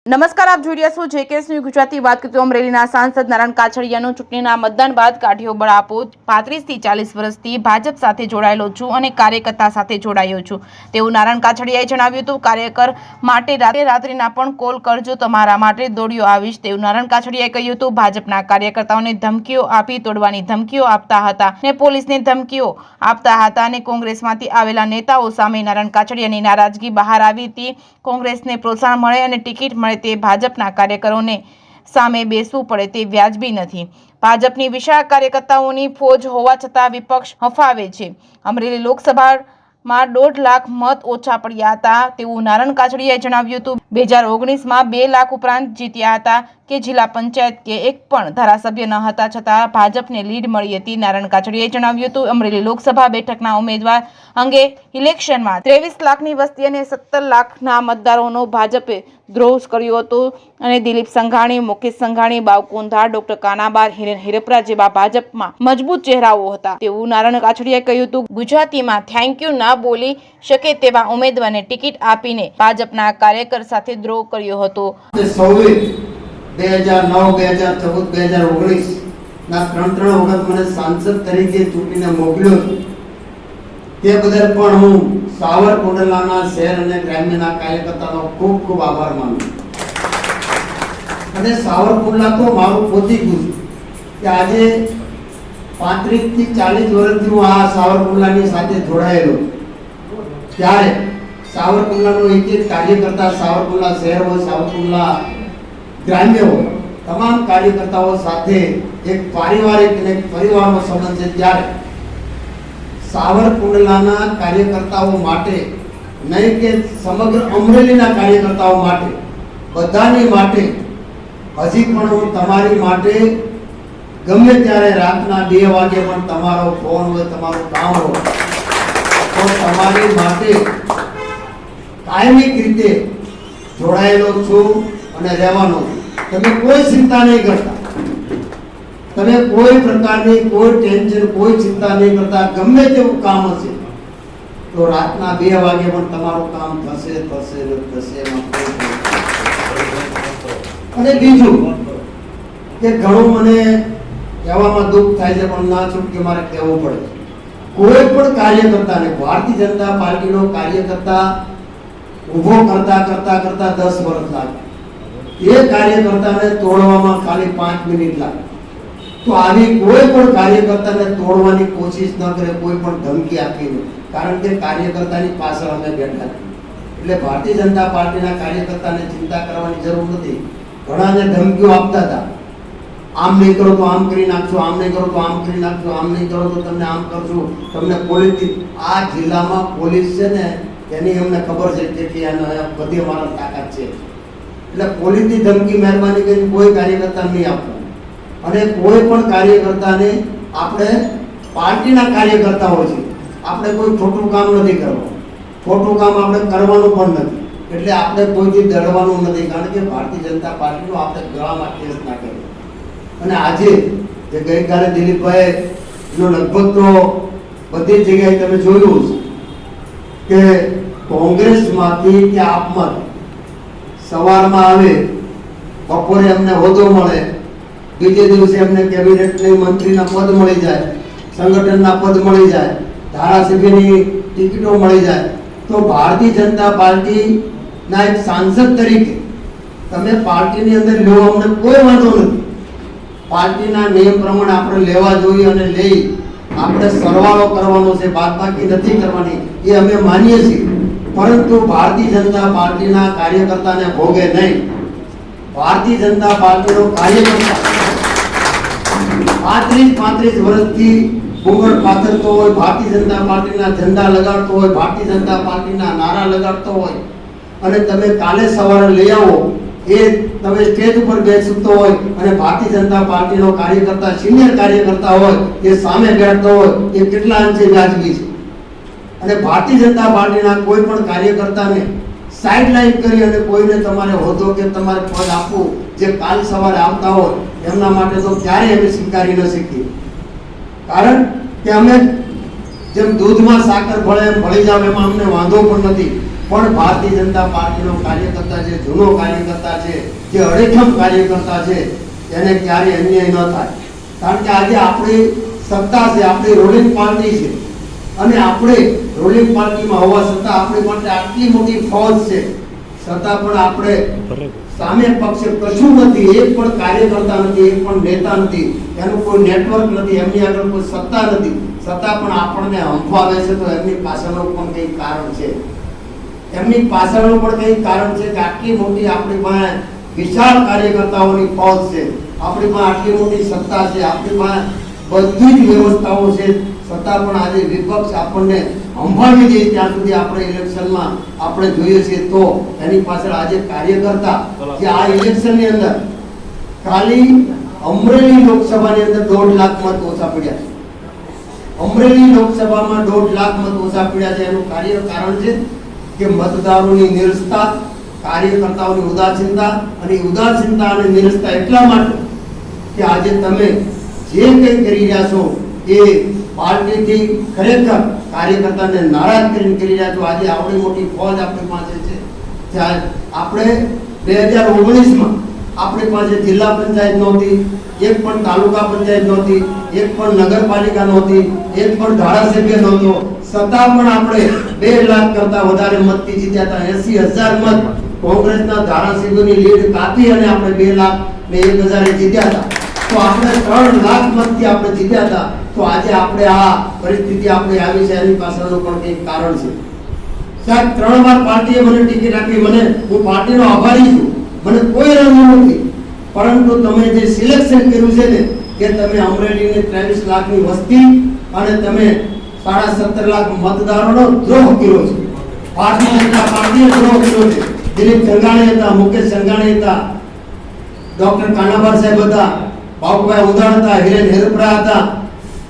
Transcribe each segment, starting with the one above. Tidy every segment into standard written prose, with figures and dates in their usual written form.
નમસ્કાર, આપ જોઈ રહ્યા છો જેકેએસ ન્યૂઝ ગુજરાતી. વાત કરીએ તો અમરેલીના સાંસદ નારાયણ કાછડિયાનું ચૂંટણીના મતદાન બાદ કાઢ્યો બળાપો. 35 થી 40 વર્ષથી ભાજપ સાથે જોડાયેલો છું અને કાર્યકર્તા સાથે જોડાયો છું તેવું નારાયણ કાછડિયાએ જણાવ્યું હતું. કાર્યકર માટે રાત્રિના પણ કોલ કરજો, તમારા માટે દોડ્યો આવીશ તેવું નારાયણ કાછડિયાએ કહ્યું હતું. ભાજપના કાર્યકર્તાઓને ધમકીઓ આપી તોડવાની ધમકીઓ આપતા હતા ને પોલીસને ધમકીઓ આપતા હતા અને કોંગ્રેસમાંથી આવેલા નેતાઓ સામે નારાયણ કાછડિયાની નારાજગી બહાર આવી હતી. કોંગ્રેસને પ્રોત્સાહન મળે અને ટિકિટ મળે તે ભાજપના કાર્યકરોને સામે બેસવું પડે તે વ્યાજબી નથી. ભાજપની વિશાળ કાર્યકર્તાઓની ફોજ હોવા છતાં વિપક્ષ હફાવે છે. અમરેલી લોકસભામાં 1.5 લાખ મત ઓછા પડ્યા હતા તેવું નારાયણ કાછડિયાએ જણાવ્યું હતું. 2019માં 2 લાખ ઉપરાંત જીત્યા હતા કે જિલ્લા પંચાયત કે એક પણ ધારાસભ્ય ન હતા છતાં ભાજપને લીડ મળી હતી. નારાયણ કાછડિયાએ જણાવ્યું હતું. અમરેલી લોકસભા બેઠકના ઉમેદવાર અંગે ઇલેક્શનમાં 23 લાખની વસ્તી અને 17 લાખના મતદારોનો ભાજપે દ્રોહ કર્યો હતો અને દિલીપ સંઘાણી, મુકેશ સંઘાણી, બાવકુંધાર, ડોક્ટર કાનાબાર, હિરેન હિરપરા જેવા ભાજપમાં મજબૂત ચહેરાઓ હતા તેવું નારાયણ કાછડિયાએ કહ્યું હતું. ગુજરાતીમાં થેન્ક યુ ના બોલી શકે તેવા ઉમેદવારને ટિકિટ આપીને ભાજપના કાર્યકર સાથે દ્રોહ કર્યો હતો. 2009, 2014, 2019 ના ત્રણ વખત મને સાંસદ તરીકે ચૂંટીને મોકલ્યો હતો. તે બદલ પણ હું સાવરકુંડલાના શહેર અને ગ્રામ્યના કાર્યકર્તાનો ખૂબ ખૂબ આભાર માનું અને સાવરકુંડલા તો મારું પોતીકું છે કે આજે 35 થી 40 વર્ષથી હું આ સાવરકુંડલાની સાથે જોડાયેલો. ત્યારે સાવરકુંડલાનો એક કાર્યકર્તા, સાવરકુંડલા શહેર હોય, સાવરકુંડલા ગ્રામ્ય હોય, તમામ કાર્યકર્તાઓ સાથે એક પારિવારિક અને પરિવારનો સંબંધ છે. ત્યારે સાવરકુંડલાના કાર્યકર્તાઓ માટે નહીં કે સમગ્ર અમરેલીના કાર્યકર્તાઓ માટે, બધાની માટે હજી પણ હું તમારી માટે ગમે ત્યારે રાતના 2 વાગે પણ તમારો ફોન હોય, તમારું કામ હોય તો તમારી માટે કાયમિક રીતે જોડાયેલો છું અને રહેવાનો છું. તમે કોઈ ચિંતા નહીં કરતા, તમે કોઈ પ્રકારની કોઈ ટેન્શન, કોઈ ચિંતા નહીં કરતા. ગમે તેવું કામ હશે તો રાતના 2 વાગે પણ તમારું કામ થશે. અને બીજું કે ઘણું મને કહેવામાં દુઃખ થાય છે પણ ના છૂટકે મારે કહેવું પડે. કોઈ પણ કાર્યકર્તાને, ભારતીય જનતા પાર્ટીનો કાર્યકર્તા ઊભો કરતા 10 વર્ષ લાગે, એ કાર્યકર્તાને તોડવામાં ખાલી 5 મિનિટ લાગે. તો આવી કોઈ પણ કાર્યકર્તાને તોડવાની કોશિશ ન કરે, કોઈ પણ ધમકી આપીને, કારણ કે કાર્યકર્તાની પાછળ અમે બેઠા છીએ. એટલે ભારતીય જનતા પાર્ટીના કાર્યકર્તાને ચિંતા કરવાની જરૂર નથી. ઘણાને ધમકીઓ આપતા હતા, આમ નહીં કરો તો આમ કરી નાખશું, આમ નહીં કરો તો આમ કરી નાખશું, આમ નહીં કરો તો તમને આમ કરશું, તમને પોલીસ. આ જિલ્લામાં પોલીસ છે ને એની અમને ખબર છે કે બધી અમારા તાકાત છે. એટલે પોલીસની ધમકી મહેરબાની કરીને કોઈ કાર્યકર્તા નહીં આપવાનું. અને કોઈ પણ કાર્યકર્તાને, આપણે પાર્ટીના કાર્યકર્તાઓ છે, આપણે કોઈ ખોટું કામ નથી કરવાનું, ખોટું કામ આપણે કરવાનું પણ નથી. એટલે આપણે કોઈથી ડરવાનું નથી, કારણ કે ભારતીય જનતા પાર્ટીનો આપણે ગળામાં કેસ ના કર્યો. અને આજે જે ગઈકાલે દિલીપભાઈ નો લગભગ તો બધી જગ્યાએ તમે જોયું કે કોંગ્રેસમાંથી કે આપમાંથી સવારમાં આવે, બપોરે એમને હોદ્દો મળે, બીજે દિવસે એમને કેબિનેટની મંત્રીના પદ મળી જાય, સંગઠનના પદ મળી જાય, ધારાસભ્યની ટિકિટો મળી જાય. તો ભારતીય જનતા પાર્ટીના એક સાંસદ તરીકે તમે પાર્ટીની અંદર લો, અમને કોઈ વાંધો નથી. પાર્ટીના નિયમ પ્રમાણે આપણે લેવા જોઈએ અને લઈ આપણે સરવાળો કરવાનો છે, બાદબાકી નથી કરવાની, એ અમે માનીએ છીએ. પરંતુ ભારતીય જનતા પાર્ટીના કાર્યકર્તાને ભોગે નહીં. ભારતીય જનતા પાર્ટીનો કાર્યકર્તા 35 વર્ષથી ઘૂંઘટ પાથરતો હોય, ભારતીય જનતા પાર્ટીના ઝંડા લગાડતો હોય, ભારતીય જનતા પાર્ટીના નારા લગાડતો હોય, અને તમે કાલે સવારે લઈ આવો, એ તમે સ્ટેજ ઉપર બેસતો હોય અને ભારતીય જનતા પાર્ટીનો કાર્યકર્તા, સિનિયર કાર્યકર્તા હોય, એ સામે બેઠતો હોય, એ કેટલા અંશે વ્યાજબી છે. અને ભારતીય જનતા પાર્ટીના કોઈ પણ કાર્યકર્તાને સાઇડલાઇન કરી અને કોઈને તમારે હોદ્દો કે તમારે પદ આપવું, જે કાલ સવારે આવતા હોય, એમના માટે તો ક્યારેય અમે સ્વીકારી ન શકીએ. કારણ કે અમે જેમ દૂધમાં સાકર ભળે એમ ભળી જાવ, એમાં અમને વાંધો પણ નથી. પણ ભારતીય જનતા પાર્ટીનો કાર્યકર્તા છે, જૂનો કાર્યકર્તા છે, જે અડેખમ કાર્યકર્તા છે, એને ક્યારેય અન્યાય ન થાય. કારણ કે આજે આપણી સત્તા છે, આપણી રૂલિંગ પાર્ટી છે, અને આપણે રૂલિંગ પાર્ટીમાં હોવા છતાં આપણી માટે આટલી મોટી ફોજ છે, છતાં પણ આપણે સામે પક્ષે કશું નથી, એક પણ કાર્યકર્તા નથી, એક પણ નેતા નથી, એનું કોઈ નેટવર્ક નથી, એમની આગળ કોઈ સત્તા નથી, છતાં પણ આપણને હંફાવે છે. તો એમની પાછળનું પણ કંઈક કારણ છે. એમની પાછળનું પણ કંઈક કારણ છે કે આટલી મોટી આપણી પાસે વિશાળ કાર્યકર્તાઓની ફોજ છે, આપણી પાસે આટલી મોટી સત્તા છે, આપણી પાસે બધી જ વ્યવસ્થાઓ છે, છતાં પણ આજે વિપક્ષ આપણને અંભાવી દે ત્યાં સુધી આપણે ઇલેક્શનમાં આપણે જોઈએ છીએ. તો એની પાછળ આજે કાર્યકર્તા જે આ ઇલેક્શનની અંદર ખાલી અમરેલી લોકસભાની અંદર 1.5 લાખ મત ઓછા પડ્યા છે. અમરેલી લોકસભામાં 1.5 લાખ મત ઓછા પડ્યા છે. એનું કારણ છે કે મતદારોની નિરસતા, કાર્યકર્તાઓની ઉદાસીનતા, અને ઉદાસીનતા અને નિરસતા એટલા માટે કે આજે તમે જે કંઈ કરી રહ્યા છો એ પાર્ટીથી ખરેખર કાર્યકર્તાને નારાજ કરીને કરી રહ્યા છો. આજે આવડી મોટી ફોજ આપણી પાસે છે. ત્યારે આપણે 2019માં આપણી પાસે જિલ્લા પંચાયત નહોતી, એક પણ તાલુકા પંચાયત નહોતી, એક પણ નગરપાલિકા નહોતી, એક પણ ધારાસભ્ય નહોતો, છતાં પણ આપણે 2 લાખ કરતા વધારે મતથી જીત્યા હતા. 80,000 મત કોંગ્રેસના ધારાસભ્યોની લીડ કાપી અને આપણે 2 લાખ ને 1,000 જીત્યા હતા. તો આપણે 3 લાખ મતથી આપણે જીત્યા હતા. તો આજે આપણે આ પરિસ્થિતિ આપણે આવી છે, એની પાછળનું પણ કંઈક કારણ છે. સાહેબ, 3 વાર પાર્ટીએ મને ટિકિટ આપી, હું પાર્ટીનો આભારી છું, મને કોઈ રંગ નથી. પરંતુ તમે જે સિલેક્શન કર્યું છે ને, કે તમે અમરેલીની 23 લાખની વસ્તી અને તમે 17.5 લાખ મતદારોનો દ્રોહ કર્યો છે. ભારતીય જનતા પાર્ટીએ દ્રોહ કર્યો છે. દિલીપ સંઘાણી હતા, મુકેશ સંઘાણી હતા, ડોક્ટર કાનાભાઈ સાહેબ હતા, બાબુભાઈ ઉદાણ હતા, હિરેન હેરપરા હતા,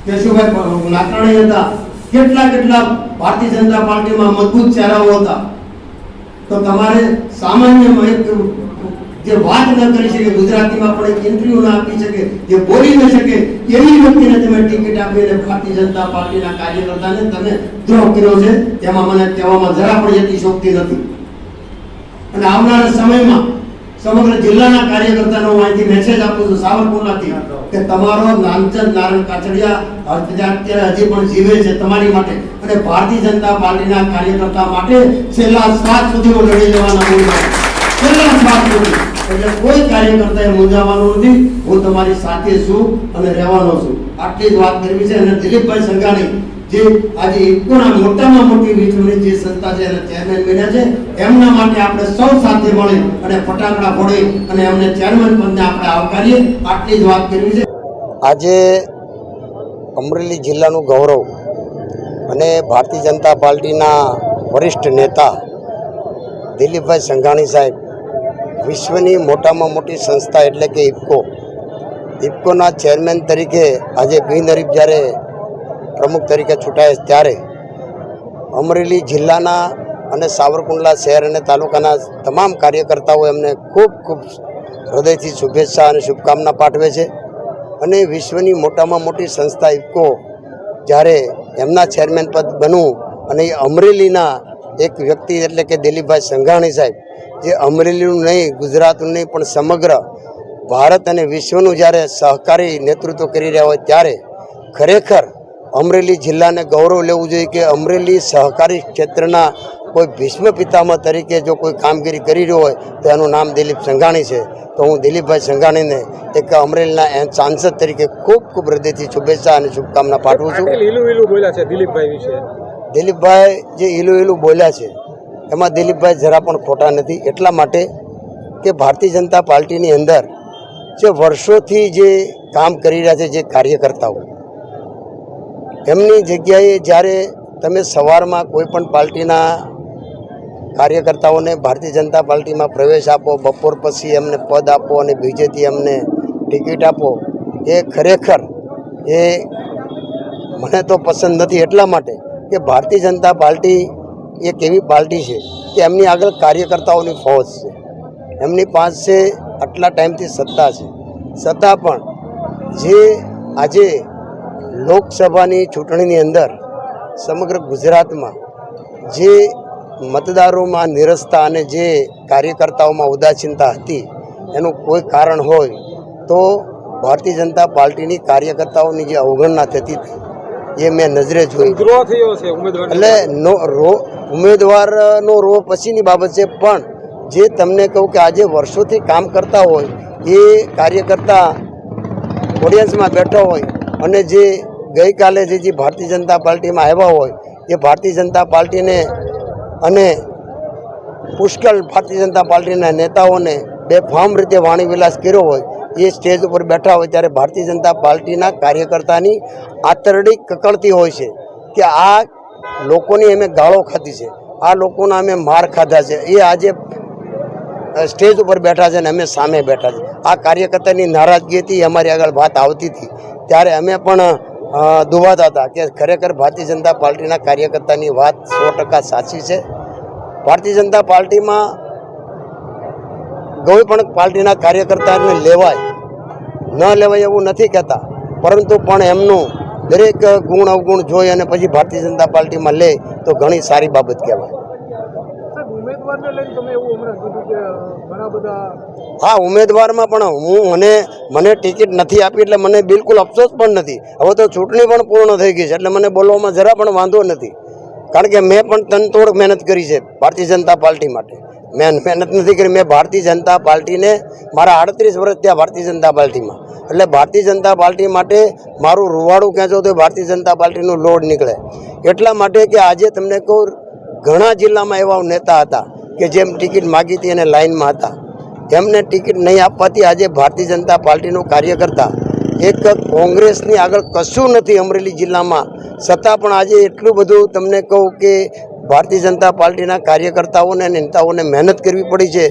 કેશુભાઈ નાકરાણી હતા, કેટલા ભારતીય જનતા પાર્ટીમાં મજબૂત ચહેરાઓ હતા. તો તમારે સામાન્ય જે વાત ન કરી શકે, ગુજરાતીમાં પણ એક ઇન્ટરવ્યુ ના આપી શકે, જે બોલી ન શકે, એવી વ્યક્તિને તમે ટિકિટ આપી અને ભારતીય જનતા પાર્ટીના કાર્યકર્તાને તમે દ્રોહ કર્યો છે. તેમાં મને કહેવામાં જરા પણ યતિશોક્તિ નથી. અને આવનારા સમયમાં સમગ્ર જિલ્લાના કાર્યકર્તાનો હું અહીંથી મેસેજ આપું છું સાવરકુંડલાથી, કે તમારો નામચંદ નારાયણ કાછડિયા અત્યારે હજી પણ જીવે છે તમારી માટે, અને ભારતીય જનતા પાર્ટીના કાર્યકર્તા માટે છેલ્લા શ્વાસ સુધી હું લડી લેવાના છું. છેલ્લા શ્વાસ સુધી. એટલે કોઈ કાર્યકર્તાએ મૂંઝાવાનું નથી. હું તમારી સાથે છું અને રહેવાનો છું. આટલી જ વાત કરવી છે. અને દિલીપભાઈ સંઘાણી જે આજે ઇફકોના મોટામાં મોટી વિશ્વની જે સંસ્થા છે એના ચેરમેન બન્યા છે, એમના માટે આપણે સૌ સાથે મળી અને ફટાકડા ફોડી અને એમને ચેરમેન પદને આપણે આવકારીએ. આટલી જ વાત કરવી છે. આજે અમરેલી જિલ્લાનું ગૌરવ અને ભારતીય જનતા પાર્ટીના વરિષ્ઠ નેતા દિલીપભાઈ સંઘાણી સાહેબ વિશ્વની મોટામાં મોટી સંસ્થા એટલે કે ઇફકોના ચેરમેન તરીકે આજે બિનહરીફ જ્યારે પ્રમુખ તરીકે ચૂંટાયા ત્યારે અમરેલી જિલ્લાના અને સાવરકુંડલા શહેર અને તાલુકાના તમામ કાર્યકર્તાઓ એમને ખૂબ ખૂબ હૃદયથી શુભેચ્છા અને શુભકામના પાઠવે છે. અને વિશ્વની મોટામાં મોટી સંસ્થા ઇફકો જ્યારે એમના ચેરમેન પદ બનવું, અને એ અમરેલીના એક વ્યક્તિ એટલે કે દિલીપભાઈ સંઘાણી સાહેબ, જે અમરેલીનું નહીં, ગુજરાતનું નહીં, પણ સમગ્ર ભારત અને વિશ્વનું જ્યારે સહકારી નેતૃત્વ કરી રહ્યા હોય ત્યારે ખરેખર અમરેલી જિલ્લાને ગૌરવ લેવું જોઈએ કે અમરેલી સહકારી ક્ષેત્રના કોઈ ભીષ્મ પિતામહ તરીકે જો કોઈ કામગીરી કરી રહ્યો હોય તો એનું નામ દિલીપ સંઘાણી છે. તો હું દિલીપભાઈ સંઘાણીને એક અમરેલીના સાંસદ તરીકે ખૂબ ખૂબ હૃદયથી શુભેચ્છા અને શુભકામના પાઠવું છું. બોલ્યા છે દિલીપભાઈ વિશે, દિલીપભાઈ જે ઈલું બોલ્યા છે એમાં દિલીપભાઈ જરા પણ ખોટા નથી. એટલા માટે કે ભારતીય જનતા પાર્ટીની અંદર જે વર્ષોથી જે કામ કરી રહ્યા છે જે કાર્યકર્તાઓ, એમની જગ્યાએ જ્યારે તમે સવારમાં કોઈ પણ પાર્ટીના કાર્યકર્તાઓને ભારતીય જનતા પાર્ટીમાં પ્રવેશ આપો, બપોર પછી એમને પદ આપો અને બીજેથી એમને ટિકિટ આપો, એ ખરેખર એ મને તો પસંદ નથી. એટલા માટે કે ભારતીય જનતા પાર્ટી એક એવી પાર્ટી છે કે એમની આગળ કાર્યકર્તાઓની ફોજ છે, એમની પાસે આટલા ટાઈમથી સત્તા છે, છતાં પણ જે આજે લોકસભાની ચૂંટણીની અંદર સમગ્ર ગુજરાતમાં જે મતદારોમાં નિરસતા અને જે કાર્યકર્તાઓમાં ઉદાસીનતા હતી એનું કોઈ કારણ હોય તો ભારતીય જનતા પાર્ટીની કાર્યકર્તાઓની જે અવગણના થતી હતી એ મેં નજરે જોઈ. વિદ્રોહ થયો છે ઉમેદવાર એટલે ઉમેદવારનો રોહ પછીની બાબત છે, પણ જે તમને કહું કે આજે વર્ષોથી કામ કરતા હોય એ કાર્યકર્તા ઓડિયન્સમાં બેઠા હોય અને જે ગઈકાલે જે ભારતીય જનતા પાર્ટીમાં આવ્યા હોય એ ભારતીય જનતા પાર્ટીને અને પુષ્કળ ભારતીય જનતા પાર્ટીના નેતાઓને બેફામ રીતે વાણી વિલાસ કર્યો હોય એ સ્ટેજ ઉપર બેઠા હોય ત્યારે ભારતીય જનતા પાર્ટીના કાર્યકર્તાની આંતરડી કકળતી હોય છે કે આ લોકોની અમે ગાળો ખાધી છે, આ લોકોના અમે માર ખાધા છે, એ આજે સ્ટેજ ઉપર બેઠા છે અને અમે સામે બેઠા છે. આ કાર્યકર્તાની નારાજગી હતી, અમારી આગળ વાત આવતી હતી ત્યારે અમે પણ દુભાતા હતા કે ખરેખર ભારતીય જનતા પાર્ટીના કાર્યકર્તાની વાત 100% સાચી છે. ભારતીય જનતા પાર્ટીમાં કોઈ પણ પાર્ટીના કાર્યકર્તાને લેવાય ન લેવાય એવું નથી કહેતા, પરંતુ પણ એમનું દરેક ગુણ અવગુણ જોઈ અને પછી ભારતીય જનતા પાર્ટીમાં લે તો ઘણી સારી બાબત કહેવાય. ઉમેદવારને લઈને તમે એવું હમણાં કીધું કે ઘણા બધા હા, ઉમેદવારમાં પણ મને ટિકિટ નથી આપી એટલે મને બિલકુલ અફસોસ પણ નથી. હવે તો ચૂંટણી પણ પૂર્ણ થઈ ગઈ છે એટલે મને બોલવામાં જરા પણ વાંધો નથી, કારણ કે મેં પણ તનતોડ મહેનત કરી છે ભારતીય જનતા પાર્ટી માટે. મેં મહેનત નથી કરી, મેં ભારતીય જનતા પાર્ટીને મારા 38 વર્ષ ત્યાં ભારતીય જનતા પાર્ટીમાં, એટલે ભારતીય જનતા પાર્ટી માટે મારું રૂવાડું ખેંચો તો ભારતીય જનતા પાર્ટીનું લોડ નીકળે. એટલા માટે કે આજે તમને કહું ઘણા જિલ્લામાં એવા નેતા હતા કે જેમ ટિકિટ માગી હતી અને લાઇનમાં હતા, એમને ટિકિટ નહીં આપવાથી આજે ભારતીય જનતા પાર્ટીનો કાર્યકર્તા એક કોંગ્રેસની આગળ કશું નથી અમરેલી જિલ્લામાં, છતાં પણ આજે એટલું બધું તમને કહું કે ભારતીય જનતા પાર્ટીના કાર્યકર્તાઓને અને નેતાઓને મહેનત કરવી પડી છે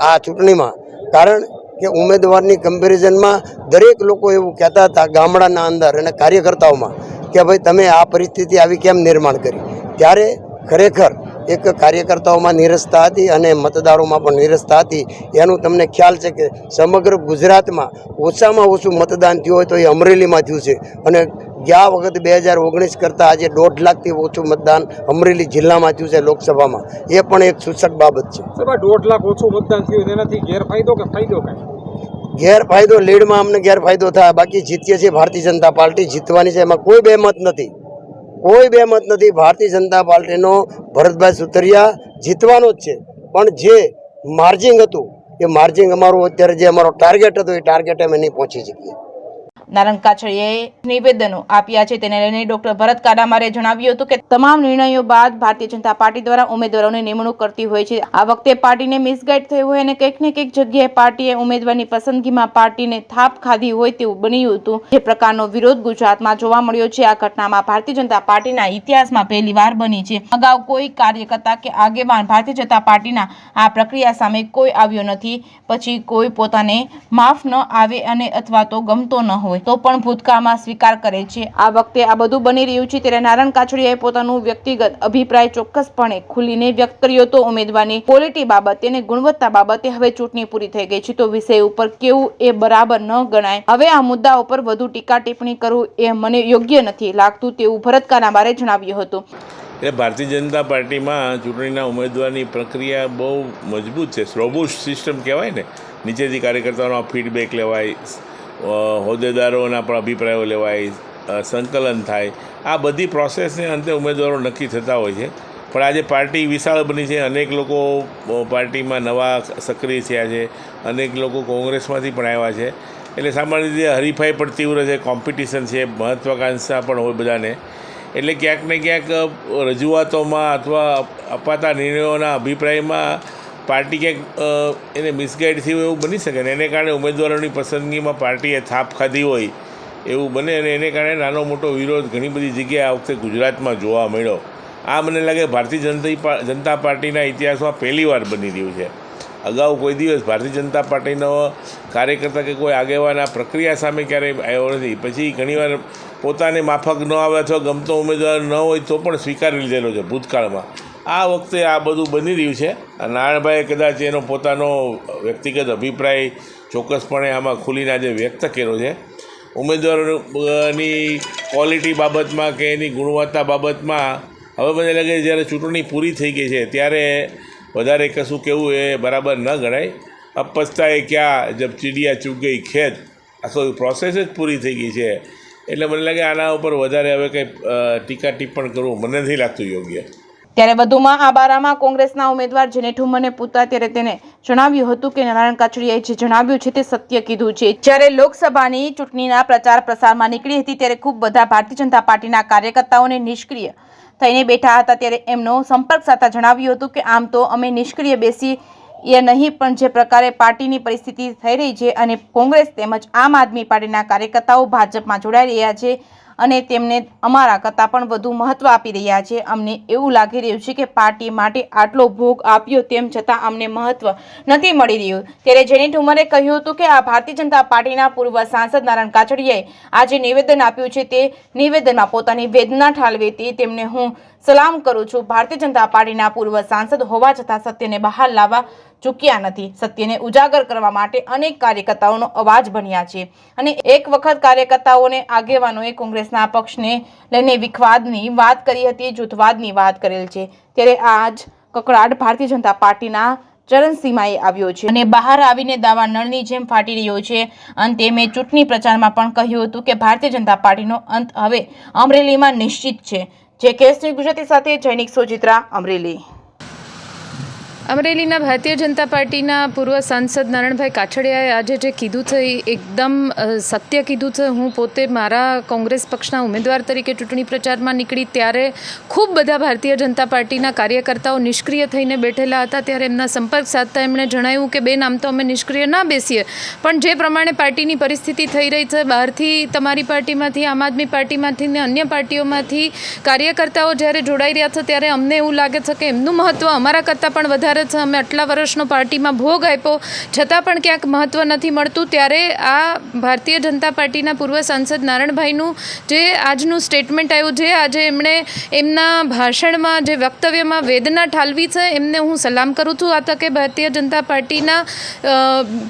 આ ચૂંટણીમાં. કારણ કે ઉમેદવારની કમ્પેરિઝનમાં દરેક લોકો એવું કહેતા હતા ગામડાના અંદર અને કાર્યકર્તાઓમાં કે ભાઈ તમે આ પરિસ્થિતિ આવી કેમ નિર્માણ કરી, ત્યારે ખરેખર એક કાર્યકર્તાઓમાં નિરસતા હતી અને મતદારોમાં પણ નિરસતા હતી. એનું તમને ખ્યાલ છે કે સમગ્ર ગુજરાતમાં ઓછામાં ઓછું મતદાન થયું હોય તો એ અમરેલીમાં થયું છે અને ગયા વખત 2019 કરતાં આજે 1.5 લાખથી ઓછું મતદાન અમરેલી જિલ્લામાં થયું છે લોકસભામાં. એ પણ એક સૂચક બાબત છે. 1.5 લાખ ઓછું મતદાન થયું, એનાથી ગેરફાયદો કે ફાયદો કાંઈ? ગેરફાયદો લીડમાં અમને ગેરફાયદો થાય, બાકી જીતીએ છીએ ભારતીય જનતા પાર્ટી જીતવાની છે, એમાં કોઈ બેમત નથી, કોઈ બેમત નથી. ભારતીય જનતા પાર્ટીનો ભરતભાઈ સુતરિયા જીતવાનો જ છે, પણ જે માર્જિંગ હતું એ માર્જિંગ અમારું અત્યારે જે અમારો ટાર્ગેટ હતો એ ટાર્ગેટ અમે નહીં પહોંચી શકીએ. નારણ કાછડિયાએ નિવેદનો આપ્યા છે, તેને લઈને ડોક્ટર ભરત કાડામારે જણાવ્યું હતું કે તમામ નિર્ણયો બાદ ભારતીય જનતા પાર્ટી દ્વારા ઉમેદવારોની નિમણૂક કરતી હોય છે. આ વખતે પાર્ટીને મિસગાઈડ થઈ હોય અને કંઈક ને કંઈક જગ્યાએ પાર્ટીએ ઉમેદવારની પસંદગીમાં પાર્ટીને થાપ ખાધી હોય તેવું બન્યું હતું. જે પ્રકારનો વિરોધ ગુજરાતમાં જોવા મળ્યો છે, આ ઘટનામાં ભારતીય જનતા પાર્ટીના ઇતિહાસમાં પહેલીવાર બની છે. અગાઉ કોઈ કાર્યકર્તા કે આગેવાન ભારતીય જનતા પાર્ટીના આ પ્રક્રિયા સામે કોઈ આવ્યો નથી. પછી કોઈ પોતાને માફ ન આવે અને અથવા તો ગમતો ન હોય તો પણ ભૂતકાળમાં સ્વીકાર કરે છે. આ વખતે આ બધું બની રહ્યું છે ત્યારે નારણ કાછડિયાએ પોતાનું વ્યક્તિગત અભિપ્રાય ચોક્કસપણે ખુલીને વ્યક્ત કર્યો હતો. ઉમેદવારની ક્વોલિટી બાબતે અને ગુણવત્તા બાબતે હવે ચૂંટણી પૂરી થઈ ગઈ છે તો વિષય ઉપર કેવું એ બરાબર ન ગણાય. હવે આ મુદ્દા ઉપર વધુ ટીકા ટિપ્પણી કરવું એ મને યોગ્ય નથી લાગતું તેવું ભરત કાનાબારે જણાવ્યું હતું. એટલે ભારતીય જનતા પાર્ટીમાં ચૂંટણીના ઉમેદવારની પ્રક્રિયા બહુ મજબૂત છે. રોબુસ્ટ સિસ્ટમ કહેવાય ને, નીચેથી કાર્યકર્તાઓનો ફીડબેક લેવાય, હોદ્દેદારોના પણ અભિપ્રાયો લેવાય, સંકલન થાય, આ બધી પ્રોસેસને અંતે ઉમેદવારો નક્કી થતા હોય છે. પણ આજે પાર્ટી વિશાળ બની છે, અનેક લોકો પાર્ટીમાં નવા સક્રિય થયા છે, અનેક લોકો કોંગ્રેસમાંથી પણ આવ્યા છે, એટલે સામાન્ય રીતે હરીફાઈ પણ તીવ્ર છે, કોમ્પિટિશન છે, મહત્વાકાંક્ષા પણ હોય બધાને. એટલે ક્યાંક ને ક્યાંક રજૂઆતોમાં અથવા અપાતા નિર્ણયોના અભિપ્રાયમાં પાર્ટી ક્યાંક એને મિસગાઈડ થયું એવું બની શકે ને એને કારણે ઉમેદવારોની પસંદગીમાં પાર્ટીએ થાપ ખાધી હોય એવું બને અને એને કારણે નાનો મોટો વિરોધ ઘણી બધી જગ્યાએ આ વખતે ગુજરાતમાં જોવા મળ્યો. આ મને લાગે ભારતીય જનતા પાર્ટીના ઇતિહાસમાં પહેલીવાર બની રહ્યું છે. અગાઉ કોઈ દિવસ ભારતીય જનતા પાર્ટીનો કાર્યકર્તા કે કોઈ આગેવાન આ પ્રક્રિયા સામે ક્યારેય આવ્યો નથી. પછી ઘણીવાર પોતાને માફક ન આવે અથવા ગમતો ઉમેદવાર ન હોય તો પણ સ્વીકારી લીધેલો છે ભૂતકાળમાં. આ વખતે આ બધું બની રહ્યું છે. નારણભાઈએ કદાચ એનો પોતાનો વ્યક્તિગત અભિપ્રાય ચોક્કસપણે આમાં ખુલીને આજે વ્યક્ત કર્યો છે. ઉમેદવારોની ક્વોલિટી બાબતમાં કે એની ગુણવત્તા બાબતમાં હવે મને લાગે જ્યારે ચૂંટણી પૂરી થઈ ગઈ છે ત્યારે વધારે કશું કહેવું એ બરાબર ન ગણાય. અબ પછતાએ ક્યાં જબ ચીડિયા ચૂક ગઈ ખેત, આખો પ્રોસેસ જ પૂરી થઈ ગઈ છે. એટલે મને લાગે આના ઉપર વધારે હવે કંઈ ટીકા ટિપ્પણ કરવું મને નથી લાગતું યોગ્ય. ત્યારે વધુમાં આ બારામાં કોંગ્રેસના ઉમેદવાર જેને ઠુમ્મને પૂછતા ત્યારે તેને જણાવ્યું હતું કે નારાયણ કાછડિયાએ જે જણાવ્યું છે તે સત્ય કીધું છે. જ્યારે લોકસભાની ચૂંટણીના પ્રચાર પ્રસારમાં નીકળી હતી ત્યારે ખૂબ બધા ભારતીય જનતા પાર્ટીના કાર્યકર્તાઓને નિષ્ક્રિય થઈને બેઠા હતા. ત્યારે એમનો સંપર્ક સાધતા જણાવ્યું હતું કે આમ તો અમે નિષ્ક્રિય બેસી એ નહીં, પણ જે પ્રકારે પાર્ટીની પરિસ્થિતિ થઈ રહી છે અને કોંગ્રેસ તેમજ આમ આદમી પાર્ટીના કાર્યકર્તાઓ ભાજપમાં જોડાઈ રહ્યા છે અને તેમને અમારા કરતાં પણ વધુ મહત્ત્વ આપી રહ્યા છે. અમને એવું લાગી રહ્યું છે કે પાર્ટી માટે આટલો ભોગ આપ્યો તેમ છતાં અમને મહત્ત્વ નથી મળી રહ્યું. ત્યારે જેની ઠુમ્મરે કહ્યું હતું કે આ ભારતીય જનતા પાર્ટીના પૂર્વ સાંસદ નારાયણ કાછડિયાએ આજે નિવેદન આપ્યું છે તે નિવેદનમાં પોતાની વેદના ઠાલવી તેમને હું સલામ કરું છું. ભારતીય જનતા પાર્ટીના પૂર્વ સાંસદ હોવા છતાં સત્યને બહાર લાવવા ચૂક્યા નથી. સત્યને ઉજાગર કરવા માટે અનેક કાર્યકર્તાઓનો અવાજ બન્યા છે અને એક વખત કાર્યકર્તાઓને આગેવાનોએ કોંગ્રેસના પક્ષને લઈને વિખવાદની વાત કરી હતી, જૂથવાદની વાત કરેલ છે. ત્યારે આજ કકળાટ ભારતીય જનતા પાર્ટીના ચરણસીમાએ આવ્યો છે અને બહાર આવીને દાવા નળની જેમ ફાટી રહ્યો છે. અંતે મેં ચૂંટણી પ્રચારમાં પણ કહ્યું હતું કે ભારતીય જનતા પાર્ટીનો અંત હવે અમરેલીમાં નિશ્ચિત છે. જે કેસની ગુજરાતી સાથે જૈનિક સોજિત્રા, અમરેલી. અમરેલીના ભારતીય જનતા પાર્ટીના પૂર્વ સાંસદ નારાયણભાઈ કાછડિયાએ આજે જે કીધું છે એ એકદમ સત્ય કીધું છે. હું પોતે મારા કોંગ્રેસ પક્ષના ઉમેદવાર તરીકે ચૂંટણી પ્રચારમાં નીકળી ત્યારે ખૂબ બધા ભારતીય જનતા પાર્ટીના કાર્યકર્તાઓ નિષ્ક્રિય થઈને બેઠેલા હતા. ત્યારે એમના સંપર્ક સાધતા એમણે જણાવ્યું કે બેન, આમ તો અમે નિષ્ક્રિય ના બેસીએ, પણ જે પ્રમાણે પાર્ટીની પરિસ્થિતિ થઈ રહી છે, બહારથી તમારી પાર્ટીમાંથી, આમ આદમી પાર્ટીમાંથી ને અન્ય પાર્ટીઓમાંથી કાર્યકર્તાઓ જ્યારે જોડાઈ રહ્યા છે ત્યારે અમને એવું લાગે છે કે એમનું મહત્ત્વ અમારા કરતાં પણ વધારે છે. અમે આટલા વર્ષનો પાર્ટીમાં ભોગ આપ્યો છતાં પણ ક્યાંક મહત્ત્વ નથી મળતું. ત્યારે આ ભારતીય જનતા પાર્ટીના પૂર્વ સાંસદ નારાયણભાઈનું જે આજનું સ્ટેટમેન્ટ આવ્યું છે, આજે એમણે એમના ભાષણમાં જે વક્તવ્યમાં વેદના ઠાલવી છે, એમને હું સલામ કરું છું. આ તકે ભારતીય જનતા પાર્ટીના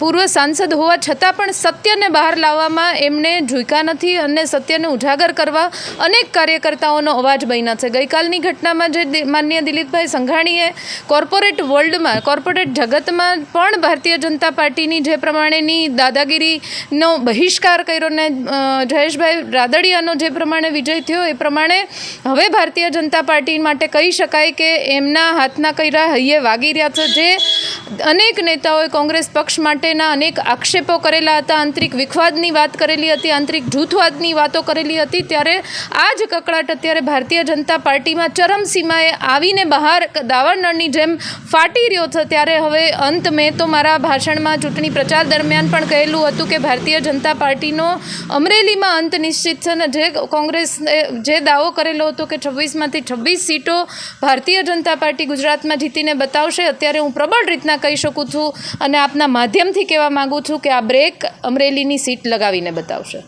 પૂર્વ સાંસદ હોવા છતાં પણ સત્યને બહાર લાવવામાં એમણે ઝૂક્યા નથી અને સત્યને ઉજાગર કરવા અનેક કાર્યકર્તાઓનો અવાજ બન્યા છે. ગઈકાલની ઘટનામાં જે માનનીય દિલીપભાઈ સંઘાણીએ કોર્પોરેટ વર્લ્ડમાં, કોર્પોરેટ જગતમાં પણ ભારતીય જનતા પાર્ટીની જે પ્રમાણેની દાદાગીરીનો બહિષ્કાર કર્યો ને જયેશભાઈ રાદડિયાનો જે પ્રમાણે વિજય થયો એ પ્રમાણે હવે ભારતીય જનતા પાર્ટી માટે કહી શકાય કે એમના હાથના કર્યા હૈયે વાગી રહ્યા છે. જે અનેક નેતાઓએ કોંગ્રેસ પક્ષ માટેના અનેક આક્ષેપો કરેલા હતા, આંતરિક વિખવાદની વાત કરેલી હતી, આંતરિક જૂથવાદની વાતો કરેલી હતી, ત્યારે આ જ કકળાટ અત્યારે ભારતીય જનતા પાર્ટીમાં ચરમસીમાએ આવીને બહાર દાવાનળની જેમ ફાટી રહ્યો છે. ત્યારે હવે અંત, મેં તો મારા ભાષણમાં ચૂંટણી પ્રચાર દરમિયાન પણ કહેલું હતું કે ભારતીય જનતા પાર્ટીનો અમરેલીમાં અંત નિશ્ચિત છે. અને જે કોંગ્રેસ જે દાવો કરેલો હતો કે 26માંથી 26 સીટો ભારતીય જનતા પાર્ટી ગુજરાતમાં જીતીને બતાવશે, અત્યારે હું પ્રબળ રીતના કહી શકું છું અને આપના માધ્યમથી કહેવા માગું છું કે આ બ્રેક અમરેલીની સીટ લગાવીને બતાવશે.